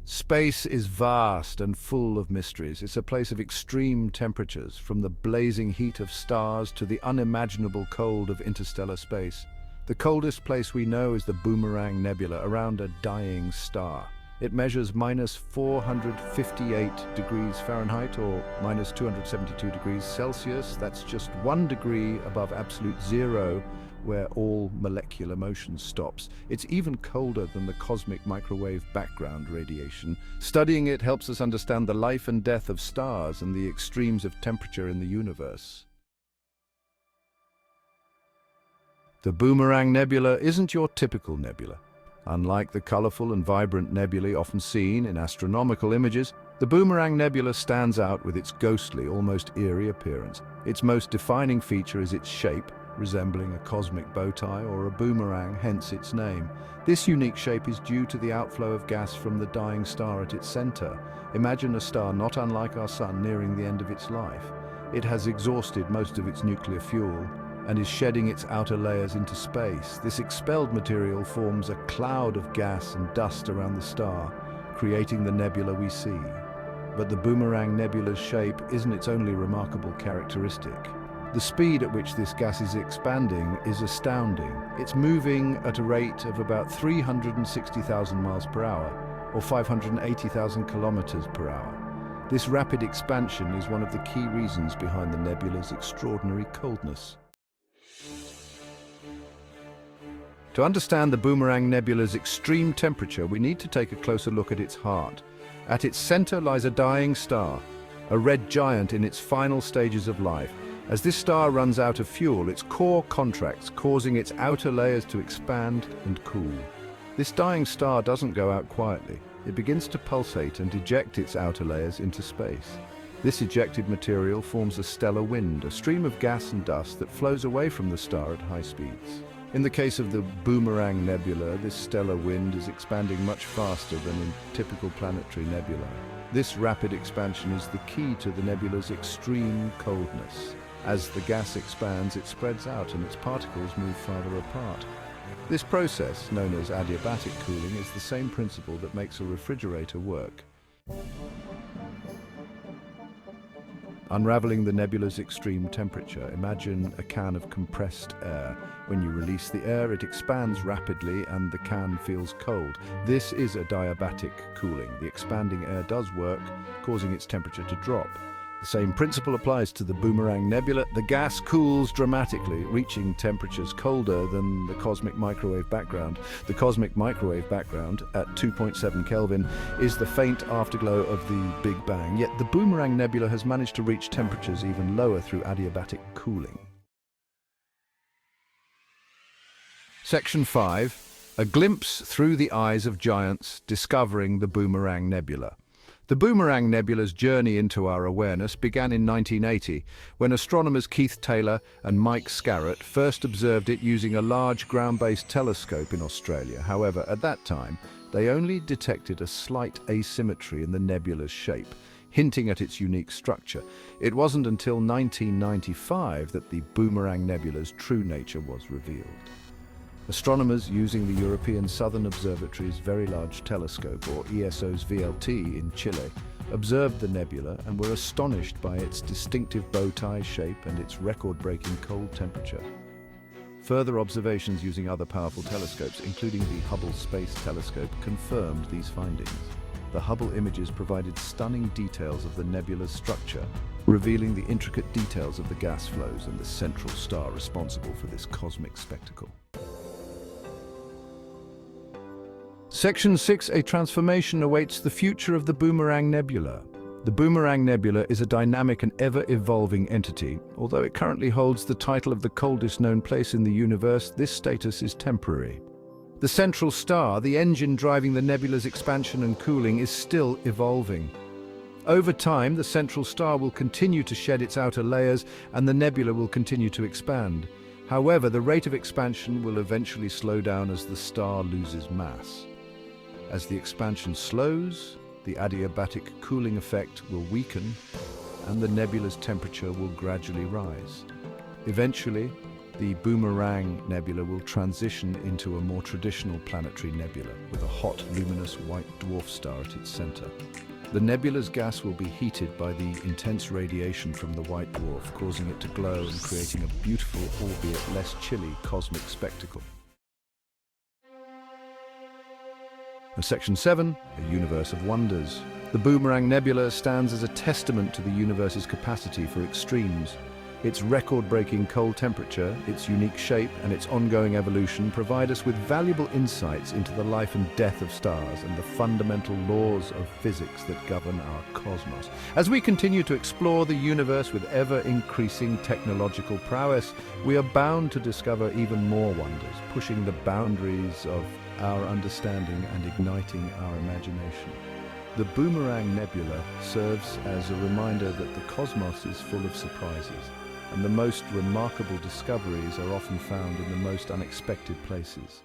Space is vast and full of mysteries. It's a place of extreme temperatures, from the blazing heat of stars to the unimaginable cold of interstellar space. The coldest place we know is the Boomerang Nebula, around a dying star. It measures -458 degrees Fahrenheit or -272 degrees Celsius. That's just 1 degree above absolute zero, where all molecular motion stops. It's even colder than the cosmic microwave background radiation. Studying it helps us understand the life and death of stars and the extremes of temperature in the universe. The Boomerang Nebula isn't your typical nebula. Unlike the colorful and vibrant nebulae often seen in astronomical images, the Boomerang Nebula stands out with its ghostly, almost eerie appearance. Its most defining feature is its shape, resembling a cosmic bow tie or a boomerang, hence its name. This unique shape is due to the outflow of gas from the dying star at its center. Imagine a star not unlike our Sun nearing the end of its life. It has exhausted most of its nuclear fuel and is shedding its outer layers into space. This expelled material forms a cloud of gas and dust around the star, creating the nebula we see. But the Boomerang Nebula's shape isn't its only remarkable characteristic. The speed at which this gas is expanding is astounding. It's moving at a rate of about 360,000 miles per hour, or 580,000 kilometers per hour. This rapid expansion is one of the key reasons behind the nebula's extraordinary coldness. To understand the Boomerang Nebula's extreme temperature, we need to take a closer look at its heart. At its center lies a dying star, a red giant in its final stages of life. As this star runs out of fuel, its core contracts, causing its outer layers to expand and cool. This dying star doesn't go out quietly. It begins to pulsate and eject its outer layers into space. This ejected material forms a stellar wind, a stream of gas and dust that flows away from the star at high speeds. In the case of the Boomerang Nebula, this stellar wind is expanding much faster than in typical planetary nebulae. This rapid expansion is the key to the nebula's extreme coldness. As the gas expands, it spreads out and its particles move farther apart. This process, known as adiabatic cooling, is the same principle that makes a refrigerator work. Unraveling the nebula's extreme temperature, imagine a can of compressed air. When you release the air, it expands rapidly and the can feels cold. This is adiabatic cooling. The expanding air does work, causing its temperature to drop. The same principle applies to the Boomerang Nebula. The gas cools dramatically, reaching temperatures colder than the cosmic microwave background. The cosmic microwave background, at 2.7 Kelvin, is the faint afterglow of the Big Bang. Yet the Boomerang Nebula has managed to reach temperatures even lower through adiabatic cooling. Section 5. A glimpse through the eyes of giants, discovering the Boomerang Nebula. The Boomerang Nebula's journey into our awareness began in 1980, when astronomers Keith Taylor and Mike Scarrett first observed it using a large ground-based telescope in Australia. However, at that time, they only detected a slight asymmetry in the nebula's shape, hinting at its unique structure. It wasn't until 1995 that the Boomerang Nebula's true nature was revealed. Astronomers using the European Southern Observatory's Very Large Telescope, or ESO's VLT, in Chile, observed the nebula and were astonished by its distinctive bow tie shape and its record-breaking cold temperature. Further observations using other powerful telescopes, including the Hubble Space Telescope, confirmed these findings. The Hubble images provided stunning details of the nebula's structure, revealing the intricate details of the gas flows and the central star responsible for this cosmic spectacle. Section 6. A transformation awaits the future of the Boomerang Nebula. The Boomerang Nebula is a dynamic and ever-evolving entity. Although it currently holds the title of the coldest known place in the universe, this status is temporary. The central star, the engine driving the nebula's expansion and cooling, is still evolving. Over time, the central star will continue to shed its outer layers and the nebula will continue to expand. However, the rate of expansion will eventually slow down as the star loses mass. As the expansion slows, the adiabatic cooling effect will weaken and the nebula's temperature will gradually rise. Eventually, the Boomerang Nebula will transition into a more traditional planetary nebula with a hot, luminous white dwarf star at its center. The nebula's gas will be heated by the intense radiation from the white dwarf, causing it to glow and creating a beautiful, albeit less chilly, cosmic spectacle. Section 7, a universe of wonders. The Boomerang Nebula stands as a testament to the universe's capacity for extremes. Its record-breaking cold temperature, its unique shape, and its ongoing evolution provide us with valuable insights into the life and death of stars and the fundamental laws of physics that govern our cosmos. As we continue to explore the universe with ever-increasing technological prowess, we are bound to discover even more wonders, pushing the boundaries of our understanding and igniting our imagination. The Boomerang Nebula serves as a reminder that the cosmos is full of surprises, and the most remarkable discoveries are often found in the most unexpected places.